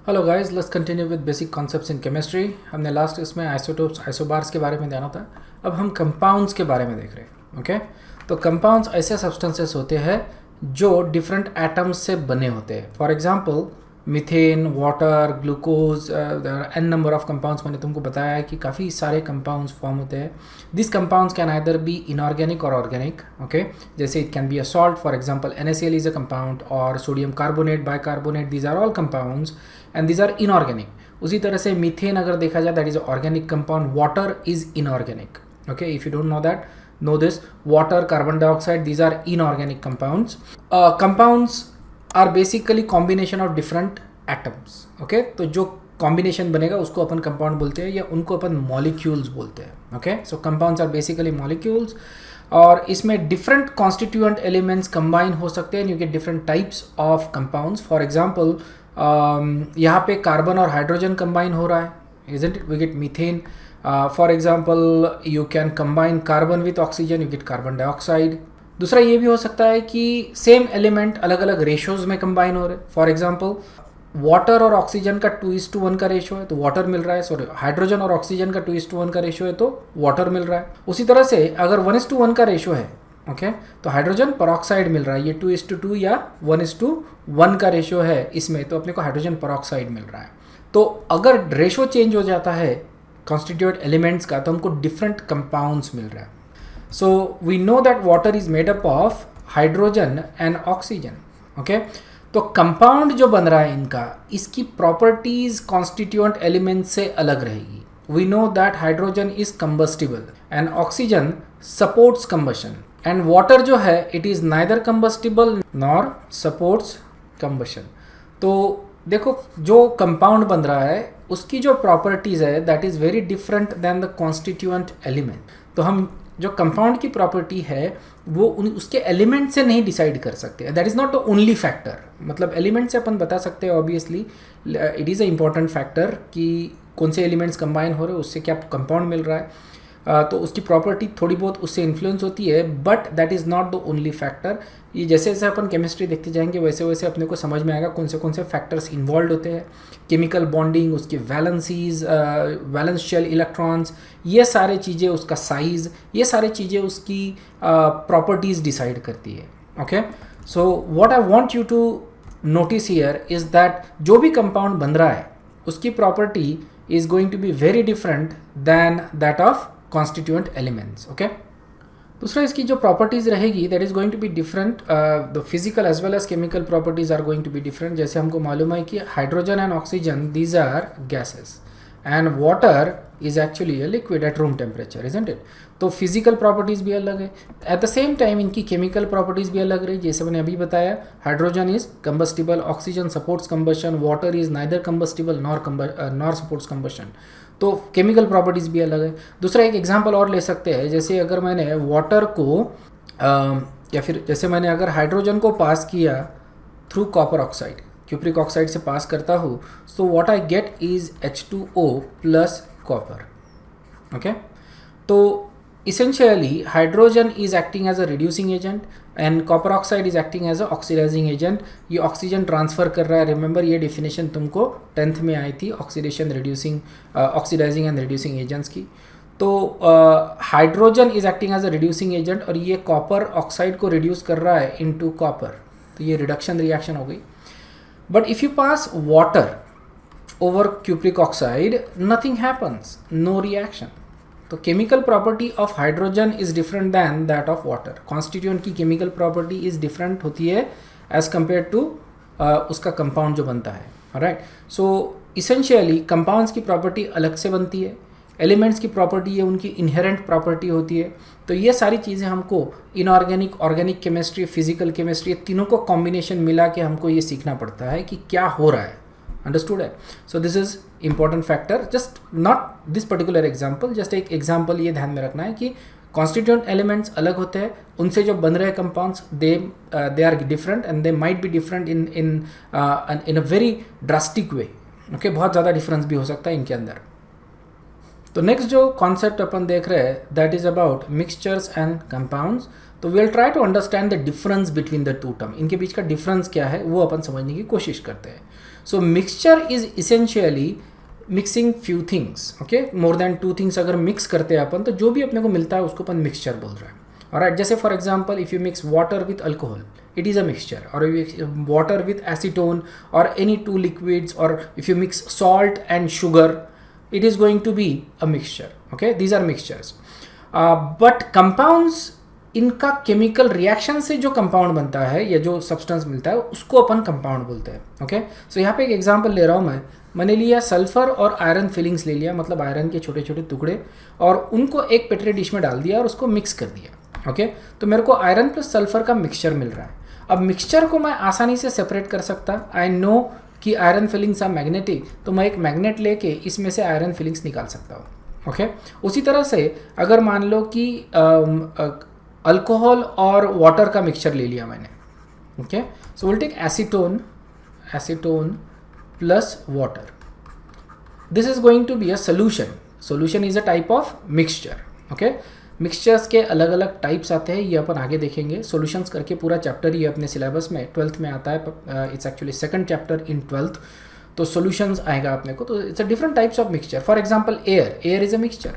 Hello guys, let's continue with basic concepts in chemistry. हमने last इसमें isotopes isobars के बारे में जाना था। अब हम कंपाउंड्स के बारे में देख रहे हैं। ओके, तो कंपाउंड्स ऐसे सब्सटेंसेस होते हैं जो डिफरेंट एटम्स से बने होते हैं। For example methane, water, glucose, n number of compounds. मैंने तुमको बताया है कि काफ़ी सारे कंपाउंड्स फॉर्म होते हैं। This compounds can either be inorganic और ऑर्गेनिक। ओके, जैसे it can be a salt, for example NaCl is a compound, और sodium carbonate, bicarbonate, these are all compounds and these are inorganic. उसी तरह से methane अगर देखा जाए that is organic compound, water is inorganic. Okay, if you don't know that, know this. Water, carbon dioxide, these are inorganic compounds. Compounds are basically combination of different atoms. Okay, तो जो combination बनेगा उसको अपन compound बोलते हैं या उनको अपन molecules बोलते हैं। Okay, so compounds are basically molecules, और इसमें डिफरेंट कॉन्स्टिट्यूएंट एलिमेंट्स कंबाइन हो सकते हैं। You get different types of compounds. For example यहाँ पे कार्बन और हाइड्रोजन कंबाइन हो रहा है, isn't it? We get methane. For example, you can combine carbon with oxygen, you get carbon dioxide. दूसरा ये भी हो सकता है कि सेम एलिमेंट अलग अलग रेशोज में कंबाइन हो रहे। फॉर एग्जांपल वाटर और ऑक्सीजन का 2:1 का रेशो है तो वाटर मिल रहा है, सॉरी हाइड्रोजन और ऑक्सीजन का 2:1 का रेशो है तो वाटर मिल रहा है। उसी तरह से अगर 1:1 का रेशो है, ओके, तो हाइड्रोजन परऑक्साइड मिल रहा है। ये 2:2 या 1:1 का रेशो है इसमें, तो अपने को हाइड्रोजन परऑक्साइड मिल रहा है। तो अगर रेशो चेंज हो जाता है कॉन्स्टिट्यूएंट एलिमेंट्स का, तो हमको डिफरेंट कंपाउंड्स मिल रहा है। So we know that water is made up of hydrogen and oxygen. Okay, तो कंपाउंड जो बन रहा है इनका, इसकी प्रॉपर्टीज कॉन्स्टिट्यूएंट एलिमेंट्स से अलग रहेगी। We know that hydrogen is combustible and oxygen supports combustion, and water जो है it is neither combustible nor supports combustion. तो देखो, जो कंपाउंड बन रहा है उसकी जो प्रॉपर्टीज़ है that is very different than the constituent element. तो हम जो कंपाउंड की प्रॉपर्टी है वो उसके एलिमेंट से नहीं डिसाइड कर सकते। That is not the only factor. मतलब एलिमेंट से अपन बता सकते हैं, obviously it is a important factor कि कौन से एलिमेंट्स कंबाइन हो रहे हैं, उससे क्या कंपाउंड मिल रहा है। तो उसकी प्रॉपर्टी थोड़ी बहुत उससे इन्फ्लुएंस होती है, but that is not the only factor. ये जैसे जैसे अपन केमिस्ट्री देखते जाएंगे वैसे वैसे अपने को समझ में आएगा कौन से फैक्टर्स इन्वॉल्व होते हैं। केमिकल बॉन्डिंग, उसकी वैलेंसीज, वैलेंस शेल इलेक्ट्रॉन्स, ये सारे चीज़ें, उसका साइज़, ये सारी चीज़ें उसकी प्रॉपर्टीज़ डिसाइड करती है। Okay, so what I want you to notice here is that जो भी कंपाउंड बन रहा है उसकी property is going to be very different than that of constituent elements. Okay, दूसरा इसकी जो प्रॉपर्टीज़ रहेगी that is going to be different. The physical as well as chemical properties are going to be different. जैसे हमको मालूम है कि hydrogen and oxygen these are gases and water is actually a liquid at room temperature, isn't it? तो physical properties भी अलग है, eight the same time इनकी केमिकल प्रॉपर्टीज़ भी अलग रही। जैसे मैंने अभी बताया, hydrogen is combustible, oxygen supports combustion, water is neither combustible nor supports combustion. तो केमिकल प्रॉपर्टीज़ भी अलग है। दूसरा एक एग्जांपल और ले सकते हैं, जैसे अगर मैंने वाटर को या फिर जैसे मैंने अगर हाइड्रोजन को पास किया through copper oxide, cupric oxide से पास करता हूँ, सो what I get is H2O plus copper. Okay, तो essentially hydrogen is acting as a reducing agent and copper oxide is acting as a oxidizing agent. ये oxygen transfer कर रहा है। Remember ये definition तुमको 10th में आई थी oxidation reducing oxidising and reducing agents की। तो hydrogen is acting as a reducing agent और ये कॉपर ऑक्साइड को रिड्यूस कर रहा है इनटू कॉपर, तो ये रिडक्शन रिएक्शन हो गई। But if you pass water over cupric oxide, nothing happens, no reaction. तो chemical property of hydrogen is different than that of water. Constituent की केमिकल प्रॉपर्टी इज डिफरेंट होती है as compare to उसका compound जो बनता है। Right, so essentially compounds की property अलग से बनती है, एलिमेंट्स की प्रॉपर्टी है उनकी इनहेरेंट प्रॉपर्टी होती है। तो ये सारी चीज़ें हमको inorganic, organic chemistry, physical chemistry, तीनों को कॉम्बिनेशन मिला के हमको ये सीखना पड़ता है कि क्या हो रहा है। अंडरस्टूड है? सो this is important factor, just not this particular example, just एक एग्जाम्पल ये ध्यान में रखना है कि कॉन्स्टिट्यूएंट एलिमेंट्स अलग होते हैं, उनसे जो बन रहे compounds they are different and they might be different in a very drastic way. Okay, बहुत ज़्यादा डिफरेंस भी हो सकता है इनके अंदर। तो नेक्स्ट जो कॉन्सेप्ट अपन देख रहे हैं that is about mixtures and compounds. तो we will try to understand the difference between the two term. इनके बीच का डिफरेंस क्या है वो अपन समझने की कोशिश करते हैं। So mixture is essentially mixing few things, okay, more than two things अगर मिक्स करते हैं अपन तो जो भी अपने को मिलता है उसको अपन मिक्सचर बोल रहे हैं। ऑलराइट, जैसे for example if you mix water with alcohol, it is a mixture, or water with acetone or any two liquids, or if you mix salt and sugar, it is going to be a mixture, okay, these are mixtures. But compounds, इनका chemical reaction से जो compound बनता है या जो substance मिलता है उसको अपन कंपाउंड बोलते हैं, ओके। सो यहाँ पे एक एग्जांपल ले रहा हूँ मैंने लिया सल्फर और आयरन फिलिंग्स ले लिया, मतलब आयरन के छोटे छोटे टुकड़े, और उनको एक पेट्री डिश में डाल दिया और उसको मिक्स कर दिया, ओके। तो मेरे को आयरन प्लस सल्फर का मिक्सचर मिल रहा है। अब मिक्सचर को मैं आसानी से सेपरेट कर सकता, आई नो कि आयरन फिलिंग्स आर मैग्नेटिक, तो मैं एक मैग्नेट लेके इसमें से आयरन फिलिंग्स निकाल सकता हूँ, ओके। उसी तरह से अगर मान लो कि अल्कोहल और वाटर का मिक्सचर ले लिया मैंने, okay, so will take acetone plus water, this is going to be a solution is a type of mixture, okay. Mixtures के अलग अलग टाइप्स आते हैं, ये अपन आगे देखेंगे। सॉल्यूशंस करके पूरा चैप्टर ये अपने सिलेबस में 12th में आता है, it's actually second chapter in 12th, तो सॉल्यूशंस आएगा अपने को। तो it's a different types of mixture. For example air is a mixture,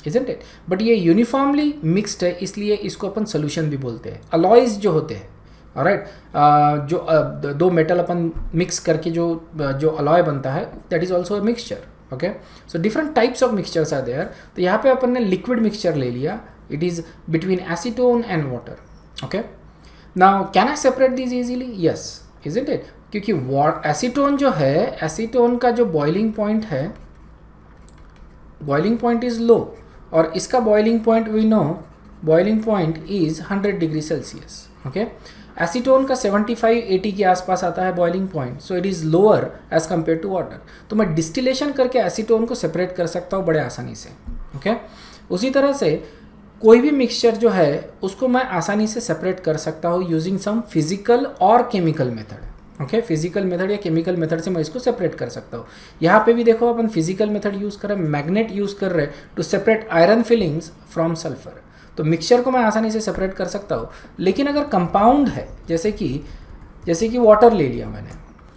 isn't it, but ये यूनिफॉर्मली मिक्सड है, इसलिए इसको अपन सोल्यूशन भी बोलते हैं। अलॉयज जो होते हैं, ऑलराइट, जो दो मेटल अपन मिक्स करके जो अलॉय बनता है, that is also a mixture, okay. So different types of mixtures are there. तो यहाँ पे अपन ने लिक्विड मिक्सचर ले लिया, it is between acetone and water, okay. Now can I separate this easily? Yes, isn't it, क्योंकि acetone जो है, एसीटोन का जो बॉइलिंग पॉइंट है, बॉइलिंग पॉइंट इज लो, और इसका boiling point we know, boiling point is 100 degree Celsius, okay. Acetone का 75-80 के आसपास आता है boiling point, so it is lower as compare to water. तो मैं डिस्टिलेशन करके एसीटोन को सेपरेट कर सकता हूँ बड़े आसानी से, ओके। उसी तरह से कोई भी मिक्सचर जो है उसको मैं आसानी से सेपरेट कर सकता हूँ यूजिंग सम फिजिकल और chemical method, okay. Physical method या केमिकल मेथड से मैं इसको सेपरेट कर सकता हूँ। यहाँ पे भी देखो अपन फिजिकल मेथड यूज़ कर रहे हैं, मैग्नेट यूज़ कर रहे हैं to separate iron filings from sulphur. तो मिक्सचर को मैं आसानी से सेपरेट कर सकता हूँ। लेकिन अगर कंपाउंड है, जैसे कि वाटर ले लिया मैंने,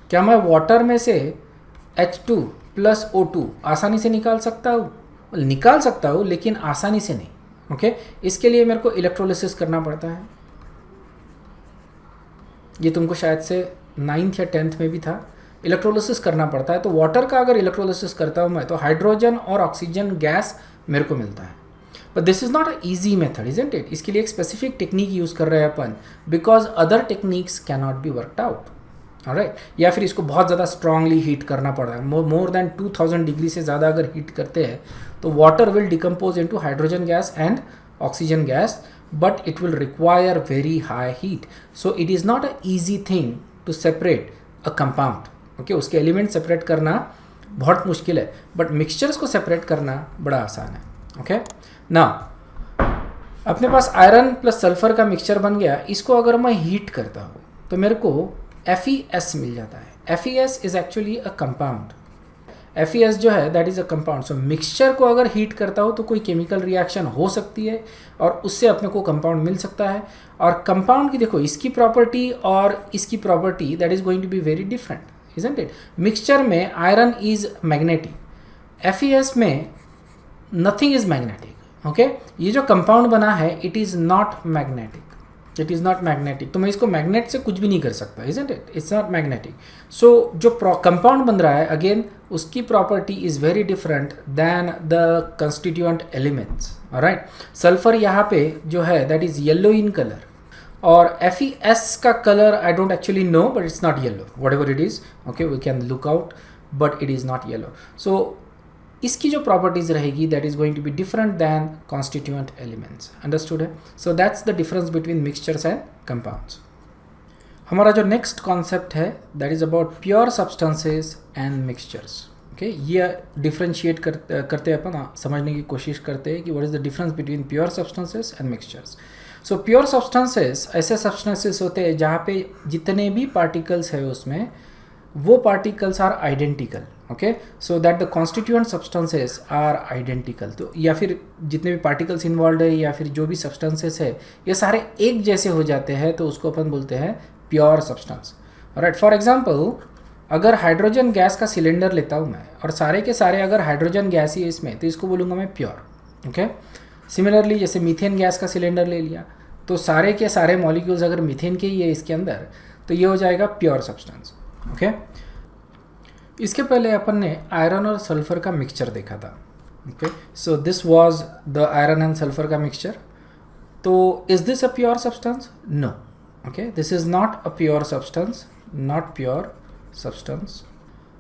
क्या मैं वाटर में से H2 + O2 आसानी से निकाल सकता हूँ? निकाल सकता हूँ, लेकिन आसानी से नहीं, ओके। इसके लिए मेरे को इलेक्ट्रोलिसिस करना पड़ता है। ये तुमको शायद से 9th या 10th में भी था, इलेक्ट्रोलिसिस करना पड़ता है। तो वाटर का अगर इलेक्ट्रोलिसिस करता हूँ मैं, तो हाइड्रोजन और ऑक्सीजन गैस मेरे को मिलता है। But this is not a easy method, isn't it. इसके लिए एक स्पेसिफिक टेक्निक यूज़ कर रहे हैं अपन, because other techniques can not be worked out, alright. या फिर इसको बहुत ज़्यादा स्ट्रांगली हीट करना पड़ रहा है, मोर देन 2000 डिग्री से ज़्यादा अगर हीट करते हैं तो water will decompose into hydrogen gas and oxygen gas, but it will require very high heat. So it is not a easy thing to separate a compound, okay. उसके element separate करना बहुत मुश्किल है, but mixtures को separate करना बड़ा आसान है, ओके। ना अपने पास आयरन प्लस सल्फर का मिक्सचर बन गया, इसको अगर मैं हीट करता हूँ तो मेरे को FeS मिल जाता है। FeS is actually a compound. FeS जो है that is a compound. So mixture को अगर हीट करता हूँ तो कोई केमिकल रिएक्शन हो सकती है और उससे अपने को कंपाउंड मिल सकता है। और कंपाउंड की देखो, इसकी प्रॉपर्टी और इसकी property that is going to be very different, isn't it. Mixture में आयरन इज मैग्नेटिक, FeS में नथिंग इज मैग्नेटिक, ओके। ये जो कंपाउंड बना है it is not magnetic, it is not magnetic. तो मैं इसको मैग्नेट से कुछ भी नहीं कर सकता, isn't it, it's not magnetic. So जो कंपाउंड बन रहा है, अगेन उसकी property is very different than the constituent elements, alright. Sulphur यहाँ पे जो है that is yellow in colour, और FeS का colour I don't actually know, but it's not yellow, whatever it is, okay, we can look out, but it is not yellow. So इसकी जो properties रहेगी that is going to be different than constituent elements, understood है। So that's the difference between mixtures and compounds. हमारा जो next concept है that is about pure substances and mixtures, okay. ये differentiate करते अपन समझने की कोशिश करते हैं कि what is the difference between pure substances and mixtures. So pure substances ऐसे सब्सटेंसेस होते हैं जहाँ पे जितने भी पार्टिकल्स है उसमें वो particles are identical, okay. So that the constituent substances are identical. तो या फिर जितने भी पार्टिकल्स इन्वॉल्व है या फिर जो भी सब्सटेंसेस है ये सारे एक जैसे हो जाते हैं, तो उसको अपन बोलते हैं pure substance, right. For example अगर हाइड्रोजन गैस का सिलेंडर लेता हूँ मैं और सारे के सारे अगर हाइड्रोजन गैस ही है इसमें, तो इसको बोलूँगा मैं प्योर। ओके, सिमिलरली जैसे मीथेन गैस का सिलेंडर ले लिया, तो सारे के सारे मॉलिक्यूल्स अगर मीथेन के ही है इसके अंदर, तो ये हो जाएगा प्योर सब्सटेंस। ओके, इसके पहले अपन ने आयरन और सल्फर का मिक्सचर देखा था। Okay, so this was the iron and sulphur का मिक्सचर। तो is this a pure substance? No. Okay, this is not a pure substance, not pure substance,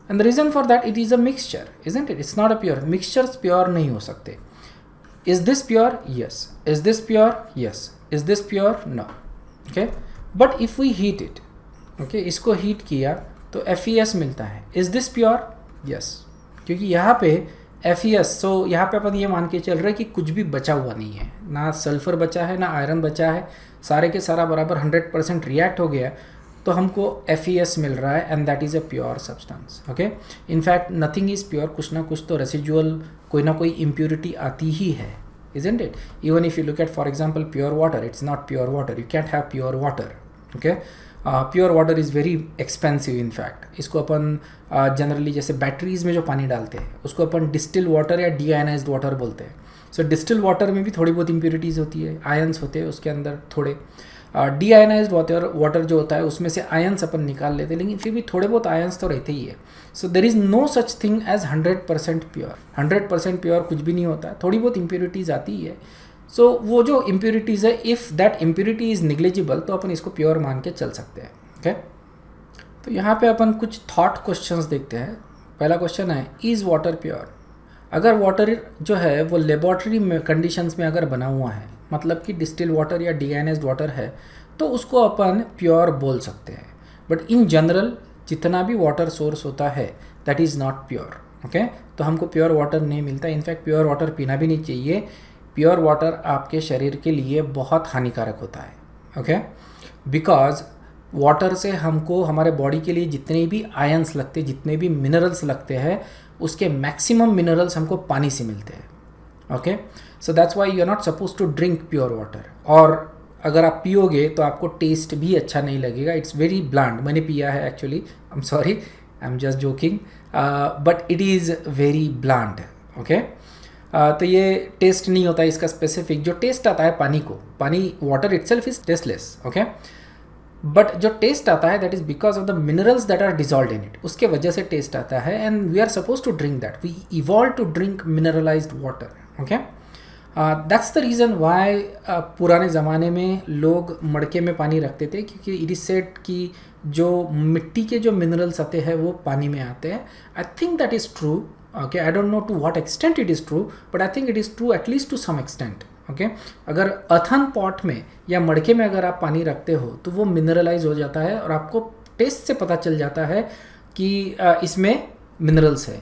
and the reason for that, it is a mixture, isn't it? It's not a pure. Mixtures pure नहीं हो सकते. Is this pure? Yes. Is this pure? Yes. Is this pure? No. Okay, but if we heat it, okay, इसको heat किया तो FeS मिलता है. Is this pure? Yes. क्योंकि यहाँ पे FeS, so यहाँ पे अपन ये मान के चल रहे हैं कि कुछ भी बचा हुआ नहीं है, ना सल्फर बचा है ना आयरन बचा है, सारे के सारा बराबर 100% रिएक्ट हो गया, तो हमको FeS मिल रहा है, and that is a pure substance. Okay, in fact nothing is pure, कुछ ना कुछ तो रेसिजुअल कोई ना कोई इम्प्योरिटी आती ही है, isn't it? Even if you look at, for example, pure water, it's not pure water. You can't have pure water. Okay, pure water is very expensive. In fact, इसको अपन जनरली जैसे बैटरीज में जो पानी डालते हैं उसको अपन डिस्टिल वाटर या डीआयनाइज्ड water बोलते हैं। सो डिस्टिल वाटर में भी थोड़ी बहुत इम्प्योरिटीज़ होती है, आयंस होते हैं उसके अंदर थोड़े। डीआयनाइज्ड वाटर जो होता है उसमें से आयंस अपन निकाल लेते हैं, लेकिन फिर भी थोड़े बहुत आयंस तो रहते ही है। So there is no such thing as 100% pure. 100% pure कुछ भी नहीं होता, थोड़ी बहुत इम्प्योरिटीज़ आती ही है। सो वो जो इम्प्योरिटीज़ है, if that impurity is negligible, तो अपन इसको प्योर मान के चल सकते हैं। ओके, तो यहाँ पे अपन कुछ थॉट क्वेश्चंस देखते हैं। पहला क्वेश्चन है, इज़ वाटर प्योर? अगर वाटर जो है वो लेबॉर्ट्री कंडीशंस में अगर बना हुआ है, मतलब कि डिस्टिल वाटर या डीआयनाइज्ड वाटर है, तो उसको अपन प्योर बोल सकते हैं। बट इन जनरल जितना भी वाटर सोर्स होता है that is not pure. Okay, तो हमको प्योर वाटर नहीं मिलता। इनफैक्ट प्योर वाटर पीना भी नहीं चाहिए। प्योर वाटर आपके शरीर के लिए बहुत हानिकारक होता है। ओके, बिकॉज वाटर से हमको हमारे बॉडी के लिए जितने भी आयंस लगते, जितने भी मिनरल्स लगते हैं, उसके मैक्सिमम मिनरल्स हमको पानी से मिलते हैं। Okay, so that's why you are not suppose to drink pure water. और अगर आप पियोगे तो आपको टेस्ट भी अच्छा नहीं लगेगा, इट्स वेरी ब्लैंड। मैंने पिया है actually, I am sorry, I am just joking, but it is very bland. Okay, तो ये टेस्ट नहीं होता है इसका स्पेसिफिक। जो टेस्ट आता है पानी को, पानी water itself is tasteless. Okay, but जो टेस्ट आता है that is because of the minerals that are dissolve in it, उसके वजह से टेस्ट आता है। And we are suppose to drink that, we evolve to drink mineralized water. Okay, that's the reason why पुराने ज़माने में लोग मड़के में पानी रखते थे, क्योंकि इट इज सेड कि जो मिट्टी के जो मिनरल्स आते हैं वो पानी में आते हैं। I think that is true. Okay, I don't know to what extent it is true, but I think it is true at least to some extent. Okay, अगर अथन पॉट में या मड़के में अगर आप पानी रखते हो तो वो मिनरलाइज हो जाता है और आपको टेस्ट से पता चल जाता है कि इसमें मिनरल्स है।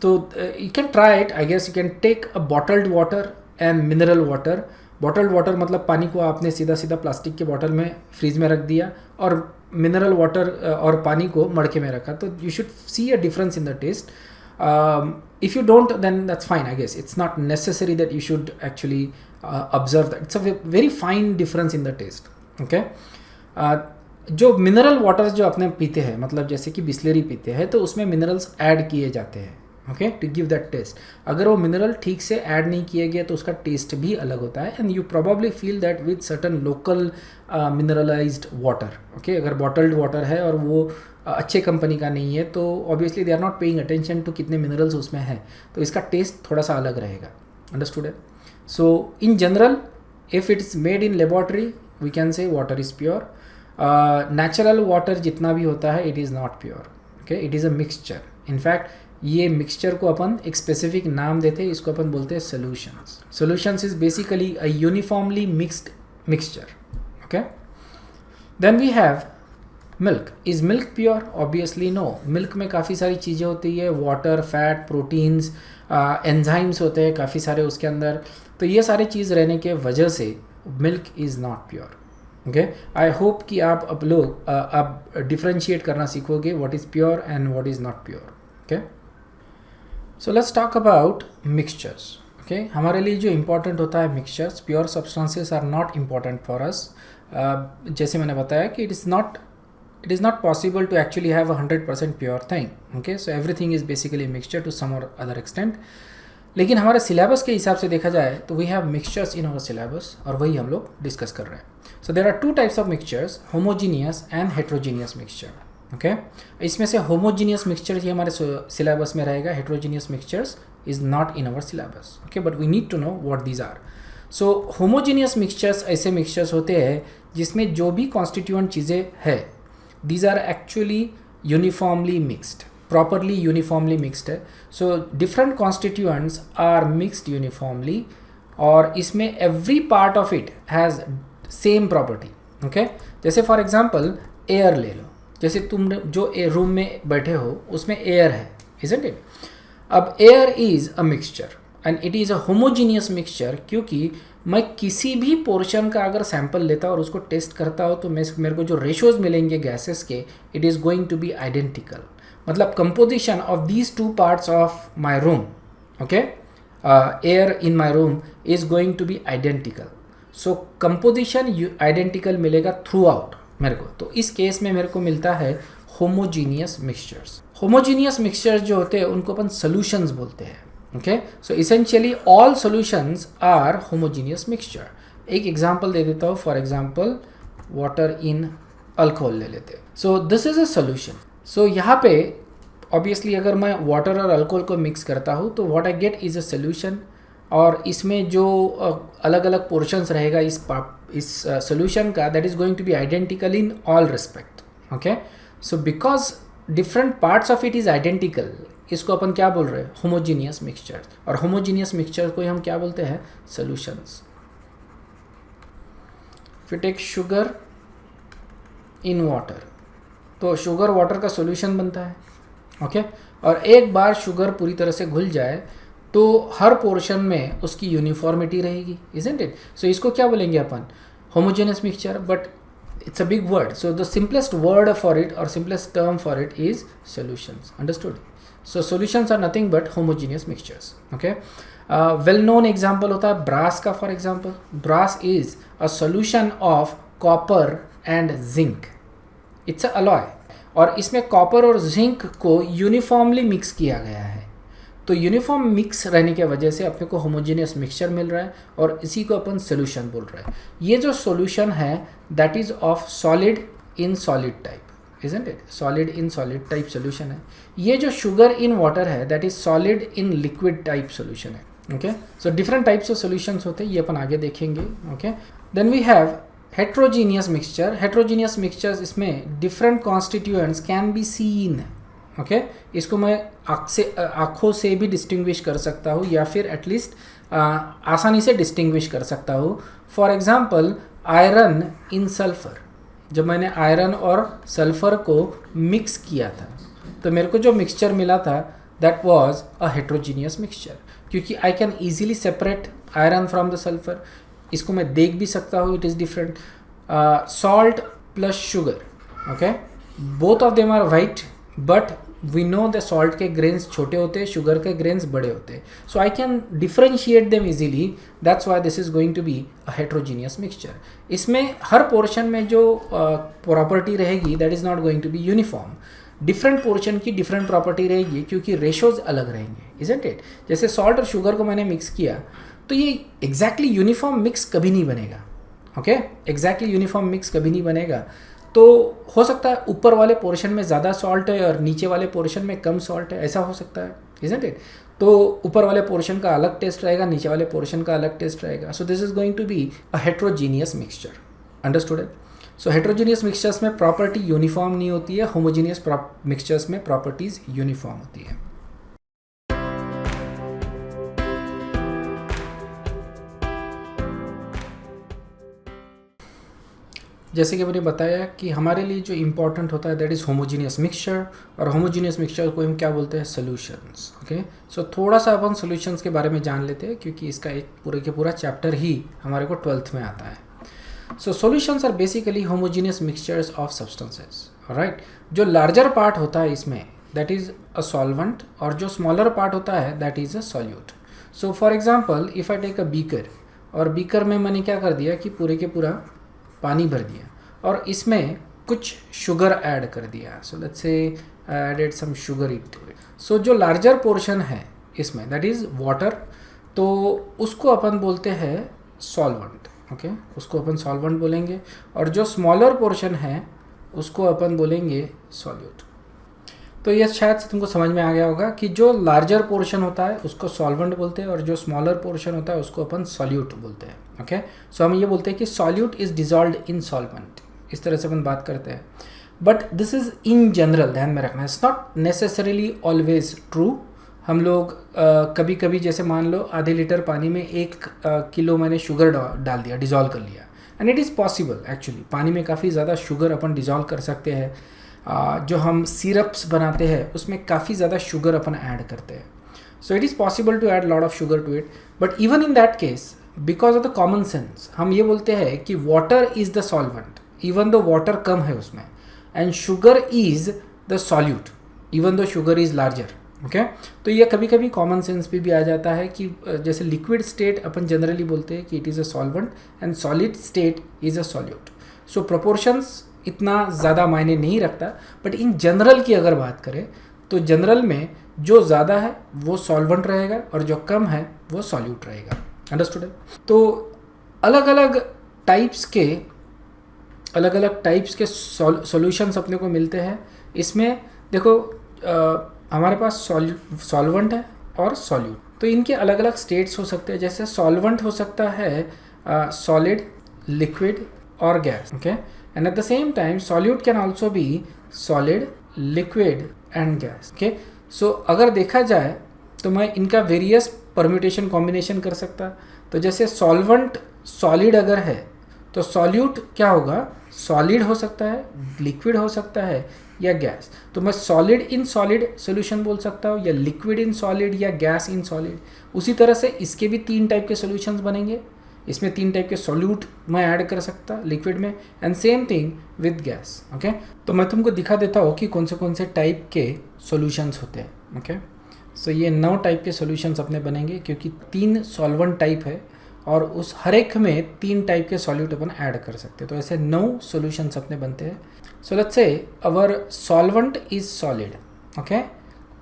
तो you can try it, I guess. You can take a bottled water and mineral water. Bottled water मतलब पानी को आपने सीधा सीधा प्लास्टिक के बॉटल में फ्रीज में रख दिया, और मिनरल वाटर और पानी को मड़के में रखा, तो you should see a difference in the taste. If you don't, then that's fine, I guess. It's not necessary that you should actually observe that. It's a very fine difference in the taste. Okay, जो mineral waters जो अपने पीते हैं, मतलब जैसे कि Bisleri पीते हैं, तो उसमें मिनरल्स ऐड किए जाते हैं। Okay, to give that taste. अगर वो मिनरल ठीक से ऐड नहीं किए गए तो उसका टेस्ट भी अलग होता है, and you probably feel that with certain local mineralized water. Okay, अगर बॉटल्ड वाटर है और वो अच्छे कंपनी का नहीं है, तो obviously they are not paying attention to कितने मिनरल्स उसमें हैं, तो इसका टेस्ट थोड़ा सा अलग रहेगा। अंडरस्टूड है? So in general, if it's made in laboratory, we can say water is pure. Natural water जितना भी होता है, it is not pure. Okay, it is a mixture. In fact ये मिक्सचर को अपन एक स्पेसिफिक नाम देते हैं, इसको अपन बोलते हैं solutions. Solutions is basically a uniformly mixed mixture. Okay, then we have milk. Is milk pure? Obviously no. Milk में काफ़ी सारी चीज़ें होती है, वाटर, फैट, प्रोटीन्स, एंजाइम्स होते हैं काफ़ी सारे उसके अंदर। तो ये सारी चीज़ रहने के वजह से milk is not pure. Okay, I hope कि आप अब लोग अब डिफ्रेंशिएट करना सीखोगे what is pure and what is not pure. Okay, so let's talk about mixtures. Okay, हमारे लिए जो इम्पॉर्टेंट होता है mixtures, pure substances are not important for us. जैसे मैंने बताया कि it is not it is not possible to actually have a 100% pure thing. Okay, so everything is basically mixture to some or other extent. लेकिन हमारे syllabus के हिसाब से देखा जाए तो we have mixtures in our syllabus, और वही हम लोग डिस्कस कर रहे हैं. So there are two types of mixtures, homogeneous and heterogeneous mixture. Okay, इसमें से होमोजीनियस मिक्सचर ही हमारे सिलेबस में रहेगा. Heterogeneous mixtures is not in our syllabus. Okay, but we need to know what these are. So homogeneous mixtures ऐसे mixtures होते हैं जिसमें जो भी कॉन्स्टिट्यूएंट चीज़ें है, these are actually uniformly mixed, properly uniformly mixed है. So different constituents are mixed uniformly, और इसमें every part of it has same property. Okay, जैसे for example air ले लो. जैसे तुम जो रूम में बैठे हो उसमें air है, isn't it? अब air is a mixture and it is a homogeneous mixture, क्योंकि मैं किसी भी पोर्शन का अगर सैंपल लेता और उसको टेस्ट करता हो तो मेरे को जो रेशोज़ मिलेंगे गैसेस के, it is going to be identical. मतलब composition of these two parts of my room, okay, air in my room is going to be identical. So composition identical मिलेगा थ्रू आउट मेरे को. तो इस केस में मेरे को मिलता है होमोजीनियस मिक्सचर्स. होमोजीनियस मिक्सचर्स जो होते हैं उनको अपन सोल्यूशंस बोलते हैं. Okay, so essentially all solutions are homogeneous mixture. एक एग्जाम्पल दे देता हूँ. For example water in alcohol ले लेते हैं. So this is a solution. So यहाँ पे ऑब्वियसली अगर मैं वाटर और अल्कोहल को मिक्स करता हूँ तो what I get is a solution, और इसमें जो अलग अलग पोर्शंस रहेगा इस सोल्यूशन का, that is going to be identical in all respect. Okay, so because different parts of it is identical, इसको अपन क्या बोल रहे हैं, होमोजीनियस मिक्सचर. और होमोजीनियस मिक्सचर को हम क्या बोलते हैं, सॉल्यूशंस. फिर टेक शुगर इन वाटर, तो शुगर वाटर का सॉल्यूशन बनता है. ओके, और एक बार शुगर पूरी तरह से घुल जाए तो हर पोर्शन में उसकी यूनिफॉर्मिटी रहेगी, इजंट इट? सो इसको क्या बोलेंगे अपन, homogeneous mixture. But it's a big word, so the simplest word for it or simplest term for it is solutions. Understood? So solutions are nothing but homogeneous mixtures. Okay, well known example होता है brass का. For example, brass is a solution of copper and zinc. It's a alloy, और इसमें copper और zinc को uniformly mix किया गया है. तो यूनिफॉर्म मिक्स रहने की वजह से अपने को होमोजेनियस मिक्सचर मिल रहा है, और इसी को अपन सोल्यूशन बोल रहे हैं. ये जो सोल्यूशन है that is of solid in solid type, isn't it? Solid in solid type solution है. ये जो शुगर इन वाटर है that is solid in liquid type solution है. Okay, so different types of solutions होते हैं, ये अपन आगे देखेंगे. Okay, then we have heterogeneous mixture. Heterogeneous mixtures, इसमें different constituents can be seen. Okay, इसको मैं आँखों से भी डिस्टिंग्विश कर सकता हूँ, या फिर एटलीस्ट आसानी से डिस्टिंग्विश कर सकता हूँ. For example iron in sulphur. जब मैंने आयरन और सल्फ़र को मिक्स किया था तो मेरे को जो मिक्सचर मिला था that was a heterogeneous mixture, क्योंकि I can easily separate iron from the sulphur. इसको मैं देख भी सकता हूँ, it is different. Salt plus sugar, okay, both of them are white, but we know the salt के ग्रेन्स छोटे होते हैं, शुगर के ग्रेन्स बड़े होते हैं. So I can differentiate them easily. That's why this is going to be a heterogeneous mixture. इसमें हर portion में जो प्रॉपर्टी रहेगी that is not going to be uniform. Different portion की डिफरेंट प्रॉपर्टी रहेगी, क्योंकि रेशोज अलग रहेंगे, इजंट इट? जैसे सॉल्ट और शुगर को मैंने मिक्स किया तो ये एग्जैक्टली यूनिफॉर्म मिक्स कभी नहीं बनेगा. ओके, एग्जैक्टली यूनिफॉर्म मिक्स कभी नहीं बनेगा. तो हो सकता है ऊपर वाले पोर्शन में ज़्यादा सॉल्ट है और नीचे वाले पोर्शन में कम सॉल्ट है, ऐसा हो सकता है, इजंट इट? तो ऊपर वाले पोर्शन का अलग टेस्ट रहेगा, नीचे वाले पोर्शन का अलग टेस्ट रहेगा. So this is going to be a heterogeneous mixture. Understood है? सो हेट्रोजीनियस मिक्सचर्स में प्रॉपर्टी यूनिफॉर्म नहीं होती है, होमोजीनियस मिक्सचर्स में प्रॉपर्टीज यूनिफॉर्म होती है. जैसे कि मैंने बताया कि हमारे लिए जो इम्पोर्टेंट होता है दैट इज़ होमोजीनियस मिक्सचर, और होमोजीनियस मिक्सचर को हम क्या बोलते हैं, सॉल्यूशंस. ओके, सो थोड़ा सा अपन सॉल्यूशंस के बारे में जान लेते हैं, क्योंकि इसका एक पूरे के पूरा चैप्टर ही हमारे को 12th में आता है. So solutions are basically homogeneous mixtures of substances. Right, जो लार्जर पार्ट होता है इसमें दैट इज़ अ सॉल्वेंट, और जो स्मॉलर पार्ट होता है that is a solute. So for example if I take a beaker, और बीकर में मैंने क्या कर दिया कि पूरे के पूरा पानी भर दिया, और इसमें कुछ शुगर ऐड कर दिया, so let's say added some sugar into it. So जो लार्जर पोर्शन है इसमें दैट इज़ वाटर, तो उसको अपन बोलते हैं सॉल्वेंट, ओके, उसको अपन सॉल्वेंट बोलेंगे। और जो स्मॉलर पोर्शन है उसको अपन बोलेंगे सॉल्यूट। तो ये शायद से तुमको समझ में आ गया होगा कि जो लार्जर पोर्शन होता है उसको सॉल्वेंट बोलते हैं और जो स्मॉलर पोर्शन होता है उसको अपन सॉल्यूट बोलते हैं, ओके। सो हम ये बोलते हैं कि solute is dissolved in solvent, इस तरह से अपन बात करते हैं। But this is in general, ध्यान में रखना, it's not necessarily always true. हम लोग कभी कभी जैसे मान लो आधे लीटर पानी में 1 किलो मैंने शुगर डाल दिया, डिज़ोल्व कर लिया, and it is possible actually. पानी में काफ़ी ज़्यादा शुगर अपन डिज़ोल्व कर सकते हैं। जो हम सिरप्स बनाते हैं उसमें काफ़ी ज़्यादा शुगर अपन ऐड करते हैं। So it is possible to add lot of sugar to it, but even in that case because of the common sense हम ये बोलते हैं कि water is the solvent even though water कम है उसमें, and sugar is the solute even though sugar is larger, okay. तो ये कभी कभी कॉमन सेंस पे भी आ जाता है कि जैसे लिक्विड स्टेट अपन जनरली बोलते हैं कि it is a solvent and solid state is a solute. So proportions इतना ज़्यादा मायने नहीं रखता, बट इन जनरल की अगर बात करें तो जनरल में जो ज़्यादा है वो सॉल्वेंट रहेगा और जो कम है वो सॉल्यूट रहेगा। अंडरस्टूड है? तो अलग अलग टाइप्स के सॉल्यूशंस अपने को मिलते हैं। इसमें देखो हमारे पास सॉल्वेंट है और सॉल्यूट, तो इनके अलग अलग स्टेट्स हो सकते हैं। जैसे सॉल्वेंट हो सकता है सॉलिड, लिक्विड और gas, okay. And at the same time solute can also be solid, liquid and gas, okay. So अगर देखा जाए तो मैं इनका वेरियस परम्यूटेशन कॉम्बिनेशन कर सकता। तो जैसे सॉल्वेंट सॉलिड अगर है तो सॉल्यूट क्या होगा, सॉलिड हो सकता है, लिक्विड हो सकता है या गैस। तो मैं सॉलिड इन सॉलिड सोल्यूशन बोल सकता हूँ या लिक्विड इन सॉलिड या गैस इन सॉलिड। उसी तरह से इसके भी 3 टाइप के सोल्यूशंस बनेंगे। इसमें 3 टाइप के सॉल्यूट मैं ऐड कर सकता लिक्विड में, and same thing with gas, okay. तो मैं तुमको दिखा देता हूँ कि कौन से टाइप के सॉल्यूशंस होते हैं, ओके। सो ये 9 टाइप के सॉल्यूशंस अपने बनेंगे क्योंकि 3 सॉल्वेंट टाइप है और उस हर एक में 3 टाइप के सॉल्यूट अपन ऐड कर सकते हैं। तो ऐसे 9 सॉल्यूशंस अपने बनते हैं। सो लेट्स से अवर सॉल्वेंट इज सॉलिड, ओके।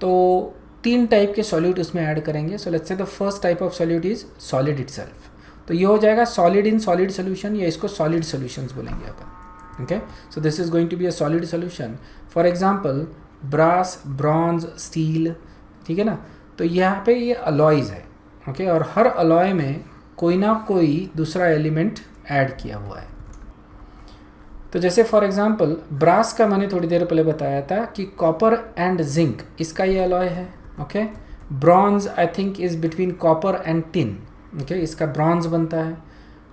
तो 3 टाइप के सॉल्यूट उसमें ऐड करेंगे। सो लेट्स से the first type of solute is solid itself. तो ये हो जाएगा सॉलिड इन सॉलिड सोल्यूशन, या इसको सॉलिड सोल्यूशंस बोलेंगे अपन, okay. So this is going to be a solid solution. For example brass, bronze, steel, ठीक है ना। तो यहाँ पे ये अलॉयज है, ओके, और हर अलॉय में कोई ना कोई दूसरा एलिमेंट ऐड किया हुआ है। तो जैसे फॉर एग्जांपल ब्रास का मैंने थोड़ी देर पहले बताया था कि कॉपर एंड जिंक इसका ये अलॉय है, okay. Bronze I think is between copper and tin, okay, इसका ब्रॉन्ज बनता है।